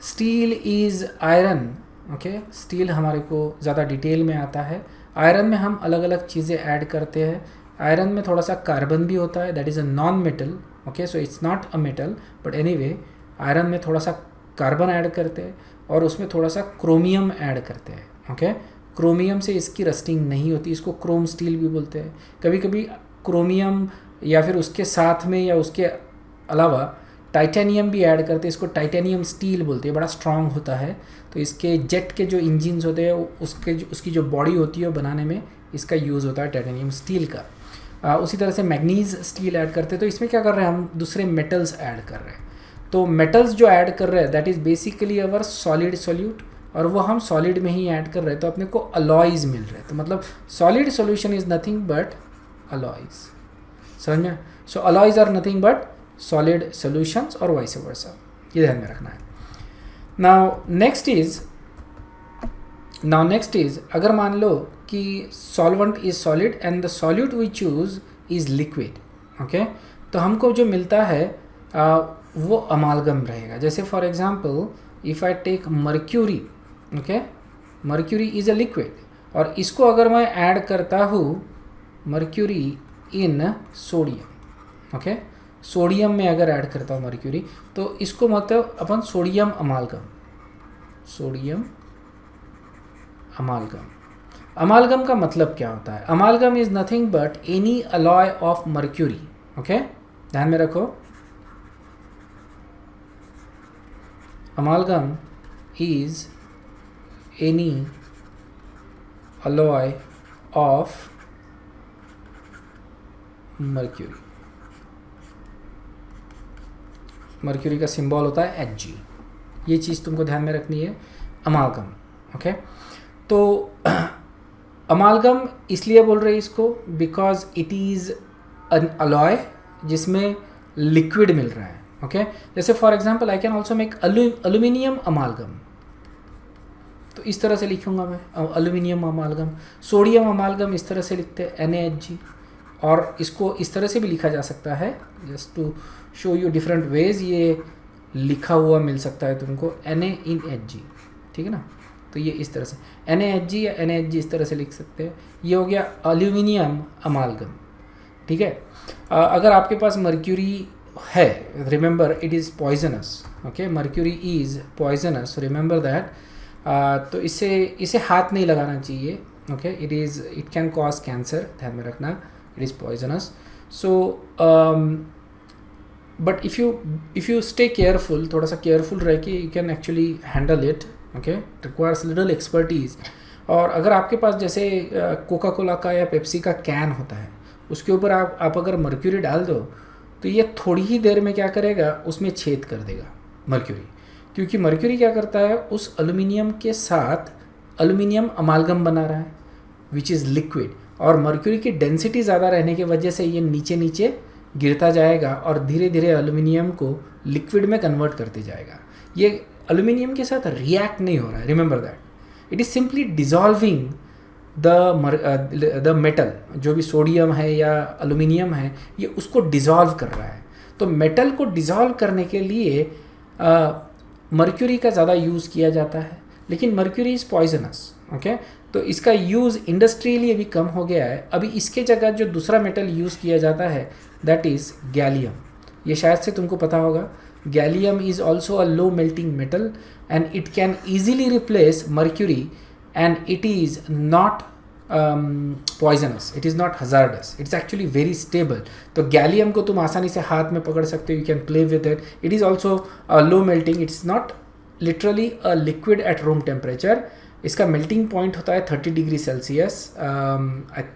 Steel is iron, okay. Steel हमारे को ज़्यादा डिटेल में आता है। आयरन में हम अलग अलग चीज़ें ऐड करते हैं। आयरन में थोड़ा सा कार्बन भी होता है, that is a non metal, okay. So it's not a metal, but anyway iron में थोड़ा सा कार्बन ऐड करते हैं और उसमें थोड़ा सा क्रोमियम ऐड करते हैं, ओके। क्रोमियम से इसकी रस्टिंग नहीं होती, इसको क्रोम स्टील भी बोलते हैं। कभी कभी क्रोमियम या फिर उसके साथ में या उसके अलावा टाइटेनियम भी ऐड करते हैं, इसको टाइटेनियम स्टील बोलते हैं। बड़ा स्ट्रांग होता है, तो इसके जेट के जो इंजन्स होते हैं उसकी जो बॉडी होती है वो बनाने में इसका यूज़ होता है टाइटेनियम स्टील का। उसी तरह से मैग्नीज स्टील ऐड करते हैं। तो इसमें क्या कर रहे हैं, हम दूसरे मेटल्स ऐड कर रहे हैं। तो मेटल्स जो ऐड कर रहे हैं that is basically our solid solute, और वो हम सॉलिड में ही ऐड कर रहे हैं, तो अपने को अलॉयज मिल रहे हैं। तो मतलब solid solution is nothing but alloys, समझ में। So alloys are nothing but solid solutions और वाइस वर्सा, ये ध्यान में रखना है। नाउ नेक्स्ट इज अगर मान लो कि solvent is solid and the solute we choose is liquid, okay. तो हमको जो मिलता है वो अमालगम रहेगा। जैसे for example if I take mercury, okay, mercury is a liquid, और इसको अगर मैं ऐड करता हूँ mercury in sodium, okay, sodium में अगर ऐड करता हूँ मर्क्यूरी, तो इसको मतलब अपन सोडियम अमालगम। अमालगम का मतलब क्या होता है? अमालगम is nothing but any alloy of mercury, okay, ध्यान में रखो। अमालगम is any alloy of mercury. Mercury का सिंबल होता है Hg. ये चीज़ तुमको ध्यान में रखनी है. अमालगम. ओके, तो अमालगम इसलिए बोल रहे हैं इसको because it is an alloy जिसमें लिक्विड मिल रहा है. ओके, जैसे for example I can also make aluminium अमालगम. तो इस तरह से लिखूंगा मैं एल्यूमिनियम अमालगम. सोडियम अमालगम इस तरह से लिखते हैं NaHg. और इसको इस तरह से भी लिखा जा सकता है, just to show you different ways. ये लिखा हुआ मिल सकता है तुमको Na(Hg). ठीक है ना. तो ये इस तरह से NaHg या NaHg इस तरह से लिख सकते हैं. ये हो गया एल्यूमिनियम अमालगम. ठीक है. अगर आपके पास मर्क्यूरी है, remember it is poisonous. Okay, mercury is poisonous, remember that. तो इसे हाथ नहीं लगाना चाहिए. Okay, it can cause cancer, ध्यान में रखना. It is poisonous. So but if you stay careful, थोड़ा सा केयरफुल रह के you can actually handle it. Okay, requires little expertise. और अगर आपके पास जैसे कोका कोला का या पेप्सी का कैन होता है, उसके ऊपर आप अगर मर्क्यूरी डाल दो तो ये थोड़ी ही देर में क्या करेगा, उसमें छेद कर देगा मर्क्यूरी. क्योंकि मर्क्यूरी क्या करता है, उस एल्यूमिनियम के साथ एल्यूमिनियम अमालगम बना रहा है विच इज़ लिक्विड. और मर्क्यूरी की डेंसिटी ज़्यादा रहने की वजह से ये नीचे नीचे गिरता जाएगा और धीरे धीरे एल्यूमिनियम को लिक्विड में कन्वर्ट करते जाएगा. ये एल्यूमिनियम के साथ रिएक्ट नहीं हो रहा है, remember that. It is simply dissolving the metal. जो भी सोडियम है या एल्यूमिनियम है, ये उसको डिज़ोल्व कर रहा है. तो मेटल को डिज़ोल्व करने के लिए मर्क्यूरी का ज़्यादा यूज़ किया जाता है. लेकिन मर्क्यूरी इज़ पॉइजनस. ओके, तो इसका यूज़ इंडस्ट्रियली अभी कम हो गया है. अभी इसके जगह जो दूसरा मेटल यूज़ किया जाता है दैट इज़ गैलियम. ये शायद से तुमको पता होगा. Gallium is also a low melting metal and it can easily replace mercury and it is not poisonous, it is not hazardous, it's actually very stable. तो गैलियम को तुम आसानी से हाथ में पकड़ सकते हो, you can play with it. It is also low melting, it's not literally a liquid at room temperature. इसका मेल्टिंग पॉइंट होता है 30 डिग्री सेल्सियस,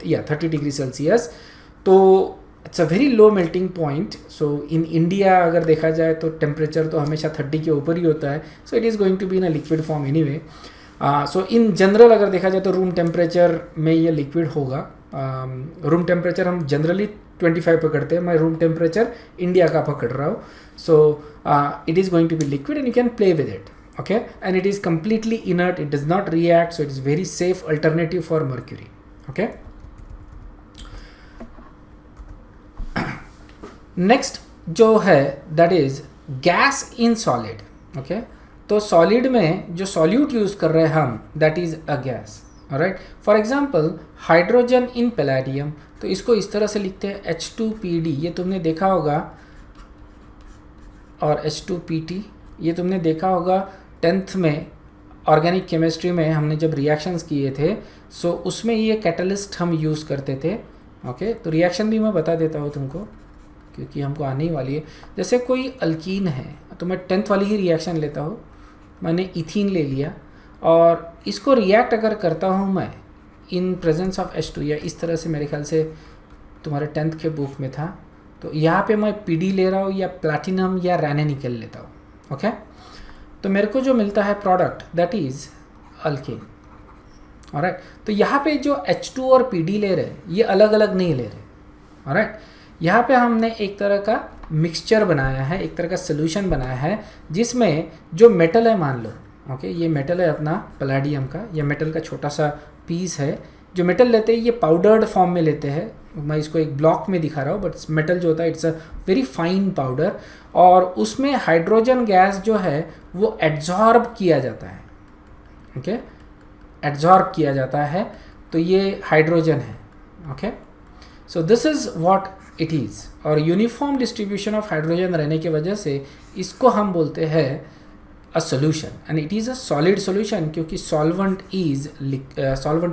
या 30 डिग्री सेल्सियस. तो it's a very low melting point. So in India अगर देखा जाए तो temperature तो हमेशा 30 के ऊपर ही होता है. So it is going to be in a liquid form anyway. So in general अगर देखा जाए तो रूम टेम्परेचर में ये लिक्विड होगा. रूम टेम्परेचर हम जनरली 25 पकड़ते हैं. मैं रूम टेम्परेचर इंडिया का पकड़ रहा हूँ. So it is going to be liquid and you can play with it. Okay, and it is completely inert, it does not react, so it is very safe alternative for mercury. Okay, next जो है that is gas in solid. Okay, तो solid में जो solute use कर रहे हैं हम that is a gas. Alright, for example hydrogen in palladium. तो इसको इस तरह से लिखते हैं H2PD. ये तुमने देखा होगा. और H2PT ये तुमने देखा होगा 10th में ऑर्गेनिक केमिस्ट्री में हमने जब रिएक्शंस किए थे. सो उसमें ये कैटलिस्ट हम यूज़ करते थे. ओके, तो रिएक्शन भी मैं बता देता हूँ तुमको क्योंकि हमको आने ही वाली है. जैसे कोई अल्कीन है तो मैं 10th वाली ही रिएक्शन लेता हूँ. मैंने इथीन ले लिया और इसको रिएक्ट अगर करता हूँ मैं इन प्रेजेंस ऑफ H2 या इस तरह से, मेरे ख्याल से तुम्हारे 10th के बुक में था. तो यहाँ पे मैं PD ले रहा हूँ या प्लैटिनम या रैने निकल लेता हूँ. ओके, तो मेरे को जो मिलता है product that is alkane. Alright, तो यहाँ पे जो H2 और PD ले रहे हैं ये अलग अलग नहीं ले रहे. ऑलराइट, यहाँ पे हमने एक तरह का मिक्सचर बनाया है, एक तरह का सोल्यूशन बनाया है जिसमें जो मेटल है, मान लो ओके ये मेटल है अपना पैलेडियम का, या मेटल का छोटा सा पीस है. जो मेटल लेते हैं ये पाउडर्ड फॉर्म में लेते हैं. मैं इसको एक ब्लॉक में दिखा रहा हूँ, बट मेटल जो होता है it's a very fine powder. और उसमें हाइड्रोजन गैस जो है वो एड्जॉर्ब किया जाता है. ओके, एड्जॉर्ब किया जाता है. तो ये हाइड्रोजन है. Okay, so this is what it is. और यूनिफॉर्म डिस्ट्रीब्यूशन ऑफ हाइड्रोजन रहने की वजह से इसको हम बोलते हैं a solution, and it is a solid solution क्योंकि सॉल्वेंट इज़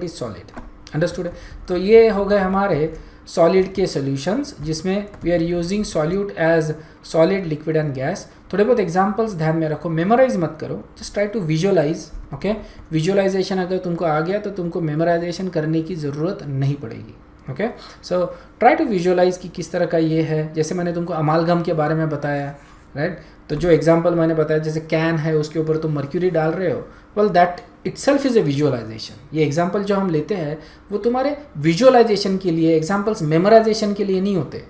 सॉलिड. अंडरस्टूड. तो ये हो गए हमारे सॉलिड के सॉल्यूशंस जिसमें we are using solute as solid, liquid and gas. थोड़े बहुत एग्जांपल्स ध्यान में रखो, मेमोराइज मत करो, just try to visualize. Okay. Visualisation अगर तुमको आ गया तो तुमको मेमोराइजेशन करने की ज़रूरत नहीं पड़ेगी। Okay, so try to visualize कि किस तरह का ये है। जैसे मैंने तुमको अमालगम के बारे में बताया, राइट? तो जो एग्जांपल मैंने बताया, जैसे कैन है उसके ऊपर तुम मर्क्यूरी डाल रहे हो, well that itself is a visualization. ये एग्जांपल जो हम लेते हैं वो तुम्हारे विजुअलाइजेशन के लिए, एग्जांपल्स मेमोराइजेशन के लिए नहीं होते।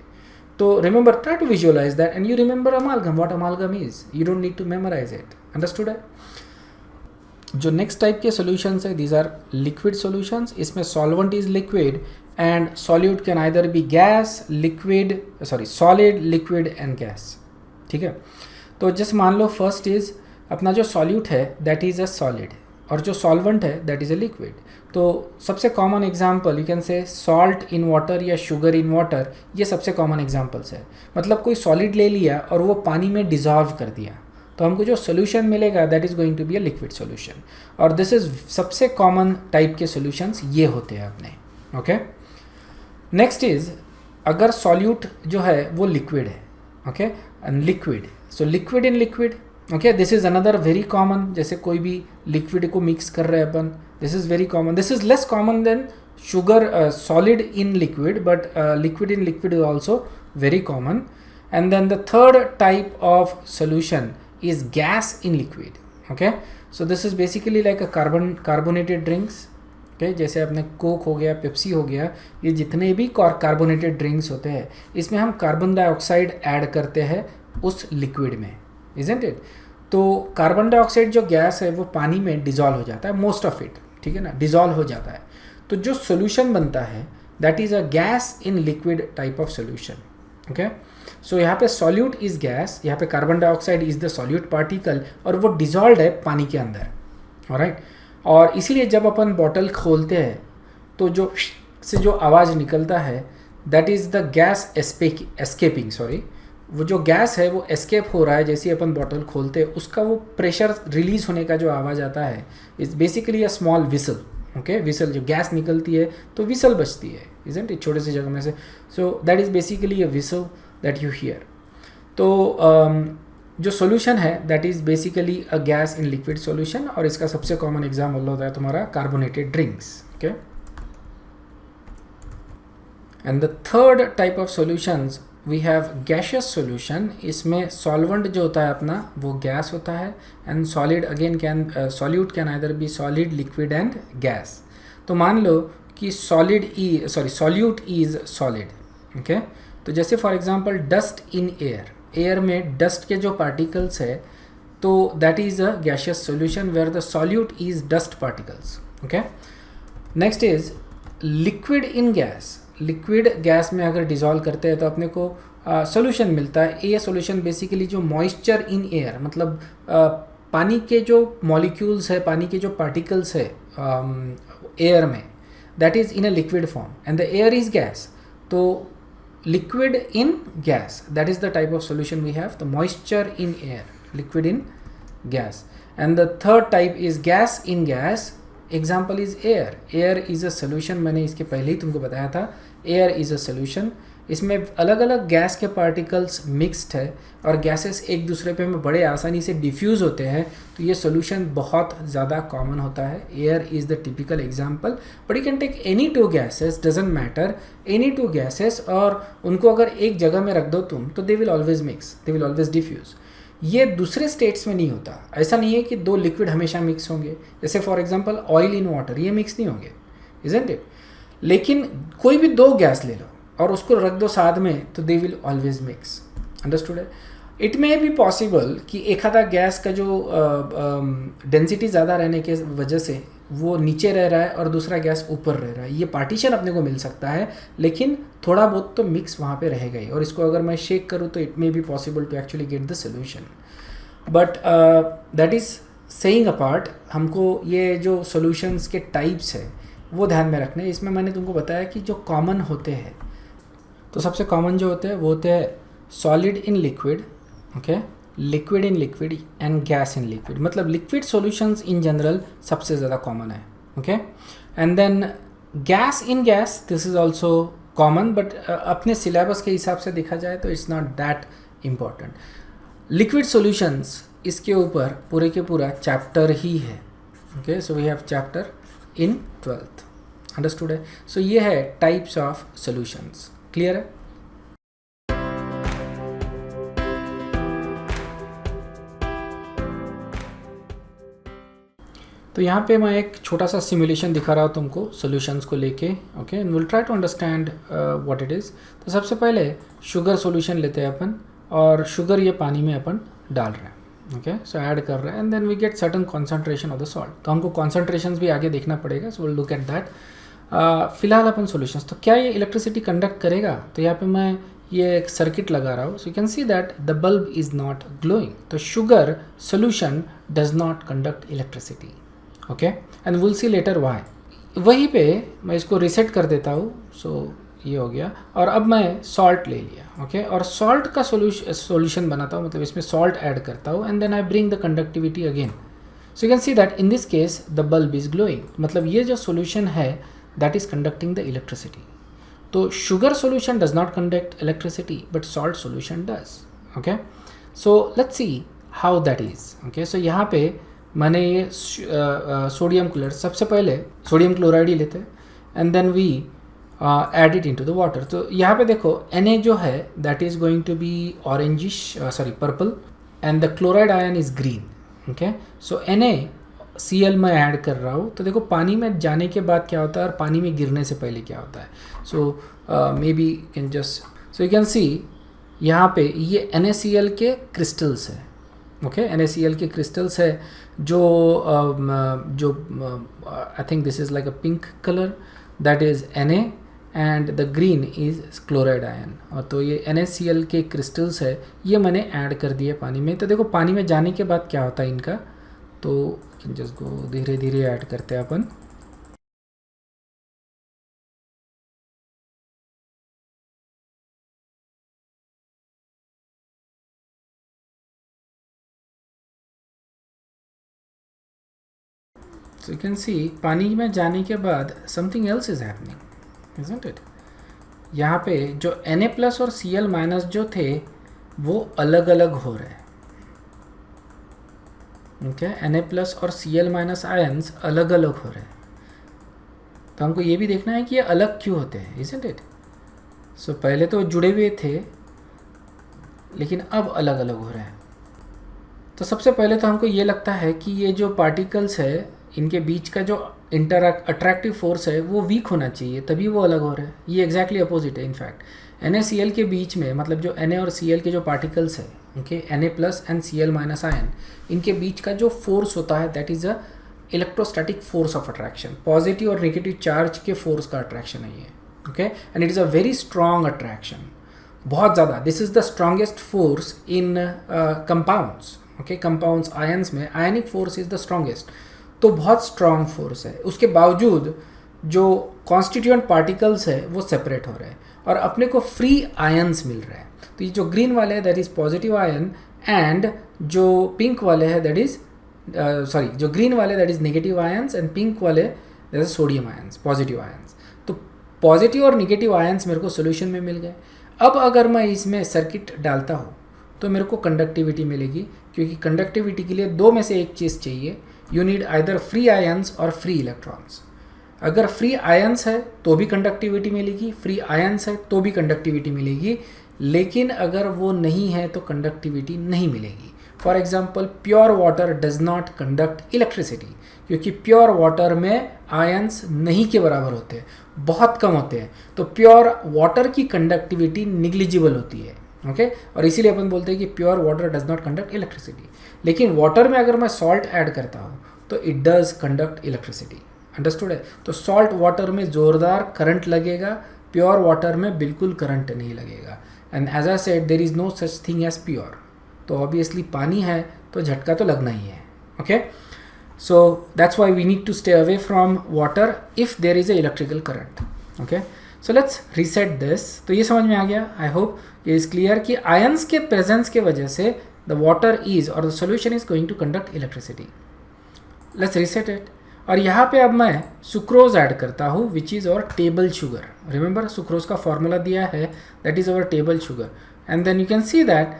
तो remember, try to visualize that and you remember amalgam, what amalgam is, you don't need to memorize it. Understood है? जो नेक्स्ट टाइप के सॉल्यूशंस है, दीज आर लिक्विड सॉल्यूशंस। इसमें solvent is liquid and solute can either be gas, liquid, solid, liquid and gas. ठीक है, तो जैसे मान लो फर्स्ट इज अपना जो सॉल्यूट है दैट इज़ अ सॉलिड, और जो सॉल्वेंट है दैट इज़ अ लिक्विड। तो सबसे common example you can say salt in water या शुगर इन वाटर, ये सबसे कॉमन एग्जांपल्स है। मतलब कोई सॉलिड ले लिया और वो पानी में डिज़ोल्व कर दिया, तो हमको जो सोल्यूशन मिलेगा that is going to be a liquid solution. और दिस इज़ सबसे कॉमन टाइप के सोल्यूशंस ये होते हैं अपने। ओके, नेक्स्ट इज अगर सॉल्यूट जो है वो लिक्विड है, okay, and liquid, so liquid in liquid, okay, this is another very common. जैसे कोई भी लिक्विड को मिक्स कर रहे हैं अपन, this is very common. This is less common then sugar solid in liquid, but liquid in liquid is also very common. And then the third type of solution is gas in liquid. Okay, so this is basically like a carbonated drinks. Okay, जैसे अपने Coke हो गया, Pepsi हो गया, ये जितने भी carbonated drinks होते हैं इसमें हम कार्बन डाइऑक्साइड ऐड करते हैं उस लिक्विड में, isn't it? तो कार्बन डाइऑक्साइड जो गैस है वो पानी में डिजॉल्व हो जाता है, मोस्ट ऑफ इट, ठीक है ना, डिजॉल्व हो जाता है। तो जो सोल्यूशन बनता है that is a gas in liquid type of solution. Okay, सो यहाँ पे सॉल्यूट इज गैस, यहाँ पे carbon dioxide is the solute particle, और वो डिजॉल्व है पानी के अंदर, ऑलराइट। और इसीलिए जब अपन बॉटल खोलते हैं तो जो से जो आवाज़ निकलता है that is the gas escaping, वो जो गैस है वो एस्केप हो रहा है जैसे ही अपन बॉटल खोलते हैं, उसका वो प्रेशर रिलीज होने का जो आवाज़ आता है is basically a small whistle. Okay, whistle, जो गैस निकलती है तो विसल बजती है, इज़न्ट इट, छोटे से जगह में से। So that is basically a whistle that you hear. तो जो सोल्यूशन है that is basically a gas in liquid solution, और इसका सबसे कॉमन एग्जाम्पल होता है तुम्हारा carbonated drinks. Okay, and the third type of solutions we have gaseous solution. इसमें सॉल्वेंट जो होता है अपना वो गैस होता है, and solid again can solute can either be solid, liquid and gas. तो मान लो कि सॉल्यूट इज सॉलिड। ओके, तो जैसे for example dust in air, air में डस्ट के जो पार्टिकल्स है तो that is a gaseous solution where the solute is dust particles. Okay, next is liquid in gas. Liquid gas में अगर dissolve करते हैं तो अपने को सोल्यूशन मिलता है। ये सोल्यूशन बेसिकली जो मॉइस्चर इन एयर, मतलब पानी के जो मॉलिक्यूल्स है, पानी के जो पार्टिकल्स है एयर में, that is in a liquid form and the air is gas. तो liquid in gas, that is the type of solution we have, the moisture in air, liquid in gas. And the third type is gas in gas, example is air. Air is a solution, मैंने इसके पहले ही तुमको बताया था, air is a solution। इसमें अलग अलग gas के पार्टिकल्स मिक्स्ड है और गैसेस एक दूसरे पे में बड़े आसानी से डिफ्यूज़ होते हैं, तो ये सोल्यूशन बहुत ज़्यादा कॉमन होता है। Air is the typical example, but you can take any two gases, doesn't matter, any two gases, और उनको अगर एक जगह में रख दो तुम तो they will always mix, they will always diffuse. ये दूसरे स्टेट्स में नहीं होता। ऐसा नहीं है कि दो लिक्विड हमेशा मिक्स होंगे, जैसे for example oil in water, ये मिक्स नहीं होंगे, इजंट इट। लेकिन कोई भी दो गैस ले लो और उसको रख दो साथ में तो they will always mix. Understood है? इट मे बी पॉसिबल कि एक आधा गैस का जो डेंसिटी ज़्यादा रहने के वजह से वो नीचे रह रहा है और दूसरा गैस ऊपर रह रहा है, ये पार्टीशन अपने को मिल सकता है, लेकिन थोड़ा बहुत तो मिक्स वहाँ पे रहेगा ही। और इसको अगर मैं शेक करूँ तो it may be possible to actually get the solution, but that is saying apart, हमको ये जो सोल्यूशंस के टाइप्स है वो ध्यान में रखने। इसमें मैंने तुमको बताया कि जो कॉमन होते हैं, तो सबसे कॉमन जो होते हैं वो होते हैं solid in liquid, okay, liquid in liquid and gas in liquid. मतलब लिक्विड सॉल्यूशंस इन जनरल सबसे ज़्यादा कॉमन है, okay. And then gas in gas, this is also common, but अपने सिलेबस के हिसाब से देखा जाए तो it's not that important. Liquid solutions, इसके ऊपर पूरे के पूरा चैप्टर ही है, okay, so we have chapter in 12th, understood है। सो ये है टाइप्स ऑफ सॉल्यूशंस, क्लियर है। तो यहाँ पे मैं एक छोटा सा सिमुलेशन दिखा रहा हूँ तुमको सॉल्यूशंस को लेके, okay, and will try to understand what it is. तो सबसे पहले शुगर सॉल्यूशन लेते हैं अपन, और शुगर ये पानी में अपन डाल रहे हैं, ओके, सो ऐड कर रहे हैं, and then we get certain concentration of the salt. तो हमको कॉन्सेंट्रेशंस भी आगे देखना पड़ेगा, so will look at that. फिलहाल अपन सॉल्यूशंस, तो क्या ये इलेक्ट्रिसिटी कंडक्ट करेगा? तो यहाँ पे मैं ये एक सर्किट लगा रहा हूँ, so you can see that the bulb is not glowing. तो sugar solution does not conduct electricity, okay, and will see later why. वहीं पे मैं इसको रिसेट कर देता हूँ, सो ये हो गया। और अब मैं सॉल्ट ले लिया, ओके, और सॉल्ट का सॉल्यूशन बनाता हूँ, मतलब इसमें सॉल्ट ऐड करता हूँ, and then I bring the conductivity again. So you can see that in this case the bulb is glowing, मतलब ये जो सॉल्यूशन है that is conducting the electricity. तो sugar solution does not conduct electricity but salt solution does, okay. So let's see how that is, okay. सो यहाँ पे मैंने ये sodium chloride, सबसे पहले सोडियम क्लोराइड ही लेते हैं, and then we add it into the water. तो यहाँ पे देखो Na जो है that is going to be orangish, sorry purple, and the chloride ion is green, okay. So NaCl मैं ऐड कर रहा हूँ। तो देखो पानी में जाने के बाद क्या होता है और पानी में गिरने से पहले क्या होता है। So maybe can just, so you can see यहाँ पे ये NaCl के क्रिस्टल्स है, ओके, NaCl के क्रिस्टल्स है जो I think this is like a pink colour, that is Na, and the green is chloride ion. और तो ये NaCl के क्रिस्टल्स है, ये मैंने ऐड कर दिए पानी में। तो देखो पानी में जाने के बाद क्या होता है इनका, तो जस्ट गो धीरे धीरे ऐड करते हैं अपन। So you can see पानी में जाने के बाद something else is happening, isn't it? यहाँ पे जो Na प्लस और Cl माइनस जो थे वो अलग अलग हो रहे हैं, ओके, Na प्लस और Cl माइनस आयंस अलग अलग हो रहे हैं। तो हमको ये भी देखना है कि ये अलग क्यों होते हैं, isn't it? So पहले तो जुड़े हुए थे लेकिन अब अलग अलग हो रहे हैं। तो सबसे पहले तो हमको ये लगता है कि ये जो पार्टिकल्स है इनके बीच का जो अट्रैक्टिव फोर्स है वो वीक होना चाहिए, तभी वो अलग हो रहे हैं। ये एग्जैक्टली अपोजिट है। इनफैक्ट NaCl के बीच में, मतलब जो Na और Cl के जो पार्टिकल्स है, okay, Na plus and Cl minus ion, इनके बीच का जो फोर्स होता है that is a electrostatic force of attraction. Positive और नेगेटिव चार्ज के फोर्स का अट्रैक्शन है ये, okay, and it is a very strong attraction, बहुत ज़्यादा। This is the strongest force in compounds, okay, compounds ions में आयनिक फोर्स इज़ द स्ट्रॉन्गेस्ट। तो बहुत स्ट्रॉन्ग फोर्स है, उसके बावजूद जो कॉन्स्टिट्यूएंट पार्टिकल्स है वो सेपरेट हो रहे हैं और अपने को फ्री आयंस मिल रहे हैं। तो ये जो ग्रीन वाले हैं that is positive ion, and जो पिंक वाले हैं दैट इज़ सॉरी, जो ग्रीन वाले that is negative ions, and pink वाले that is sodium ions, positive ions. तो पॉजिटिव और नेगेटिव आयंस मेरे को सोल्यूशन में मिल गए। अब अगर मैं इसमें सर्किट डालता हूँ तो मेरे को कंडक्टिविटी मिलेगी, क्योंकि कंडक्टिविटी के लिए दो में से एक चीज़ चाहिए। You need either free ions और फ्री इलेक्ट्रॉन्स। अगर फ्री आयंस है तो भी कंडक्टिविटी मिलेगी, फ्री आयंस है तो भी कंडक्टिविटी मिलेगी, लेकिन अगर वो नहीं है तो कंडक्टिविटी नहीं मिलेगी। For example pure water does not conduct electricity, क्योंकि प्योर वाटर में आयंस नहीं के बराबर होते हैं, बहुत कम होते हैं। तो प्योर वाटर की कंडक्टिविटी निग्लिजिबल होती है, ओके, और इसीलिए अपन बोलते हैं कि pure water does not conduct electricity. लेकिन वाटर में अगर मैं सॉल्ट ऐड करता हूँ तो it does conduct electricity, understood है। तो सॉल्ट वाटर में ज़ोरदार करंट लगेगा, प्योर वाटर में बिल्कुल करंट नहीं लगेगा। And as I said there is no such thing as pure. तो ऑब्वियसली पानी है तो झटका तो लगना ही है, okay. So that's why we need to stay away from water if there is a electrical current, okay. So let's reset this. तो ये समझ में आ गया, आई होप ये इज़ क्लियर कि आयंस के प्रेजेंस के वजह से द वाटर इज और the solution is going to conduct electricity. Let's reset it. और यहाँ पे अब मैं सुक्रोज ऐड करता हूँ which is our table sugar. Remember sucrose का फॉर्मूला दिया है, that is our table sugar. And then you can see that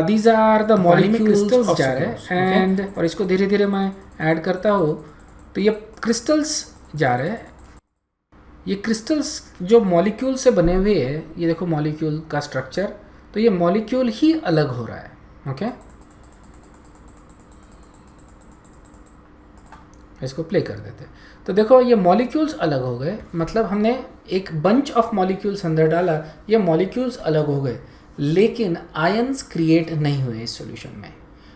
these are the molecules जा रहे हैं, एंड और इसको धीरे धीरे मैं ऐड करता हूँ तो ये क्रिस्टल्स जा रहे हैं, ये क्रिस्टल्स जो मॉलिक्यूल से बने हुए हैं, ये देखो मॉलिक्यूल का स्ट्रक्चर, तो ये मॉलिक्यूल ही अलग हो रहा है। ओके, इसको प्ले कर देते हैं। तो देखो ये मॉलिक्यूल्स अलग हो गए, मतलब हमने एक बंच ऑफ मॉलिक्यूल्स अंदर डाला, ये मॉलिक्यूल्स अलग हो गए, लेकिन आयंस क्रिएट नहीं हुए इस सॉल्यूशन में।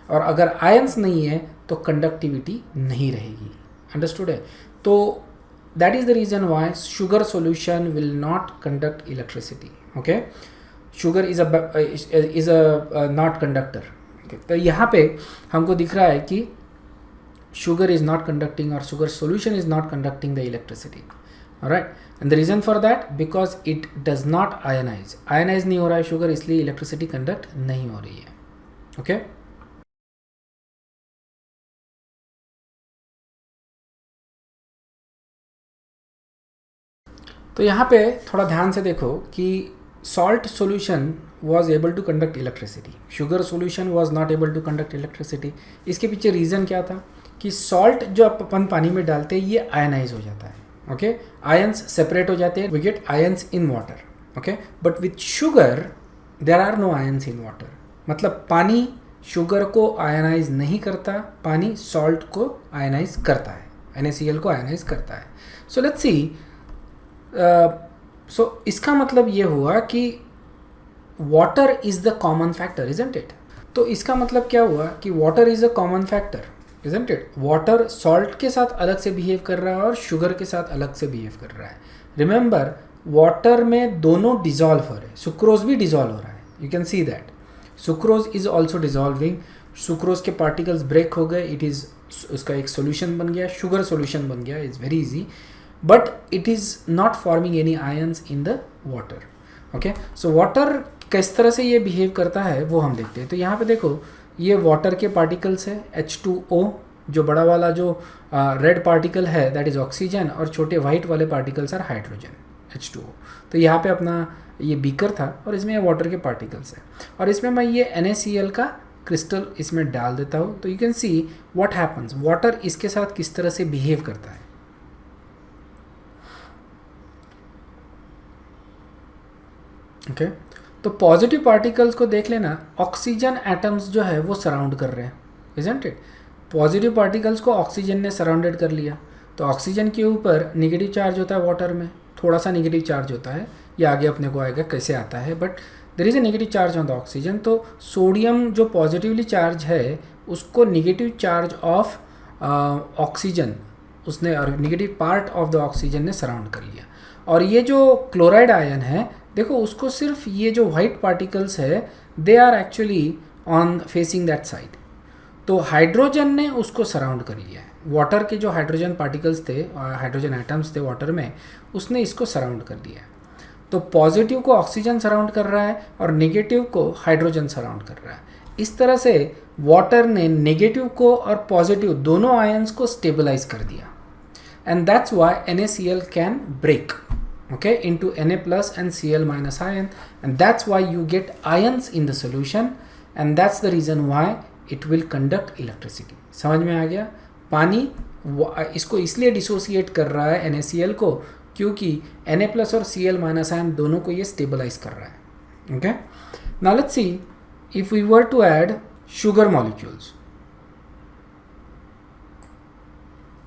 और अगर आयंस नहीं है तो कंडक्टिविटी नहीं रहेगी। अंडरस्टूड है? तो that is the reason why sugar solution will not conduct electricity. Okay, sugar is a not conductor. तो यहाँ पे हमको दिख रहा है कि sugar is not conducting, or sugar solution is not conducting the electricity. All right, and the reason for that, because it does not ionize नहीं हो रहा है sugar, इसलिए electricity conduct नहीं हो रही है। okay? तो यहाँ पे थोड़ा ध्यान से देखो कि salt solution was able to conduct electricity, sugar solution was not able to conduct electricity। इसके पीछे रीज़न क्या था कि सॉल्ट जो अपन पानी में डालते हैं ये आयनाइज हो जाता है। ओके, आयंस सेपरेट हो जाते हैं, we get ions in water. Okay, but with sugar there are no ions in water, मतलब पानी शुगर को आयनाइज नहीं करता, पानी सॉल्ट को आयनाइज करता है, NaCl को आयनाइज करता है। सो लेट्स सी, सो इसका मतलब ये हुआ कि water is the common factor, isn't it? तो इसका मतलब क्या हुआ कि water is a common factor, isn't it? Water salt के साथ अलग से बिहेव कर रहा है और शुगर के साथ अलग से बिहेव कर रहा है। रिमेंबर, वाटर में दोनों डिजॉल्व हो रहे हैं, सुक्रोज भी डिजॉल्व हो रहा है, you can see that sucrose is also dissolving. Sucrose के पार्टिकल्स ब्रेक हो गए, इट इज़ उसका एक सोल्यूशन बन गया, शुगर सोल्यूशन बन गया, is very easy, but it is not forming any ions in the water. Okay, so water किस तरह से ये बिहेव करता है वो हम देखते हैं। तो यहाँ पे देखो, ये वाटर के पार्टिकल्स है, H2O, जो बड़ा वाला जो रेड पार्टिकल है दैट इज़ ऑक्सीजन, और छोटे वाइट वाले पार्टिकल्स आर हाइड्रोजन, H2O। तो यहाँ पे अपना ये बीकर था और इसमें वाटर के पार्टिकल्स है, और इसमें मैं ये NaCl का क्रिस्टल इसमें डाल देता हूँ। तो you can see what happens, water इसके साथ किस तरह से बिहेव करता है। ओके, तो पॉजिटिव पार्टिकल्स को देख लेना, ऑक्सीजन एटम्स जो है वो सराउंड कर रहे हैं, इजंट इट? पॉजिटिव पार्टिकल्स को ऑक्सीजन ने सराउंडेड कर लिया, तो ऑक्सीजन के ऊपर नेगेटिव चार्ज होता है, वाटर में थोड़ा सा नेगेटिव चार्ज होता है, ये आगे अपने को आएगा कैसे आता है, but there is a negative charge on the oxygen. तो सोडियम जो पॉजिटिवली चार्ज है उसको नेगेटिव चार्ज ऑफ ऑक्सीजन उसने, और negative part of the oxygen ने सराउंड कर लिया। और ये जो क्लोराइड आयन है देखो, उसको सिर्फ ये जो वाइट पार्टिकल्स है they are actually on facing that side, तो हाइड्रोजन ने उसको सराउंड कर लिया है। वाटर के जो हाइड्रोजन पार्टिकल्स थे, हाइड्रोजन एटम्स थे वाटर में, उसने इसको सराउंड कर लिया है। तो पॉजिटिव को ऑक्सीजन सराउंड कर रहा है और नेगेटिव को हाइड्रोजन सराउंड कर रहा है। इस तरह से वाटर ने नेगेटिव को और पॉजिटिव दोनों आयंस को स्टेबलाइज कर दिया, and that's why NaCl can break, okay, into Na plus and Cl minus ion, and that's why you get ions in the solution, and that's the reason why it will conduct electricity। समझ में आ गया? पानी इसको इसलिए dissociate कर रहा है NaCl को, क्योंकि Na plus और Cl minus ion दोनों को ये स्टेबलाइज कर रहा है। okay, now let's see if we were to add sugar molecules।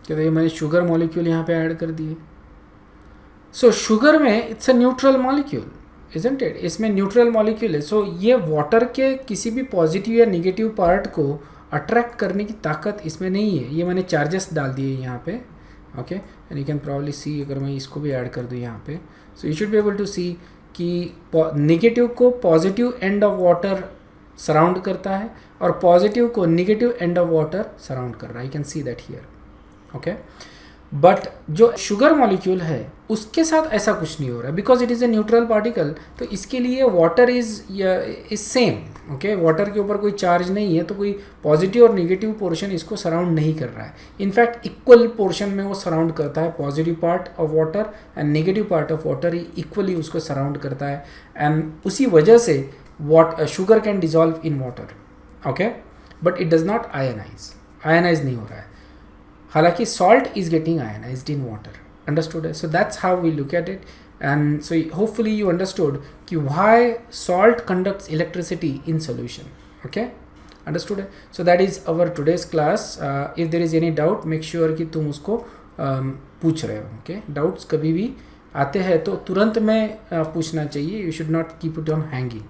तो ये मैंने शुगर मॉलिक्यूल यहाँ पे ऐड कर दिए। सो शुगर में it's a neutral molecule, isn't it? इसमें न्यूट्रल मॉलिक्यूल है। सो ये वाटर के किसी भी पॉजिटिव या निगेटिव पार्ट को अट्रैक्ट करने की ताकत इसमें नहीं है। ये मैंने चार्जेस डाल दिए यहाँ पे, okay, and you can probably see, अगर मैं इसको भी ऐड कर दूँ यहाँ पे, so you should be able to see कि नेगेटिव को positive end of water surround करता है और पॉजिटिव को negative end of water surround कर रहा है। You can see that here, okay. But जो शुगर मॉलिक्यूल है उसके साथ ऐसा कुछ नहीं हो रहा है, because it is a neutral particle. तो इसके लिए water is same, okay. Water के ऊपर कोई चार्ज नहीं है, तो कोई पॉजिटिव और नेगेटिव पोर्शन इसको सराउंड नहीं कर रहा है। इनफैक्ट इक्वल पोर्शन में वो सराउंड करता है, positive part of water and negative part of water equally उसको सराउंड करता है, एंड उसी वजह से sugar can dissolve in water, okay, but it does not ionize नहीं हो रहा है। हालांकि salt is getting ionized in water. Understood? So that's how we look at it. And so hopefully you understood कि why salt conducts electricity in solution. Okay, understood? So that is our today's class. If there is any doubt, make sure कि तुम उसको पूछ रहे हो. Okay, doubts कभी भी आते हैं तो तुरंत में पूछना चाहिए. You should not keep it on hanging.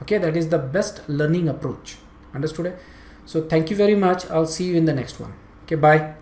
Okay, that is the best learning approach. Understood? So thank you very much. I'll see you in the next one. Okay, bye.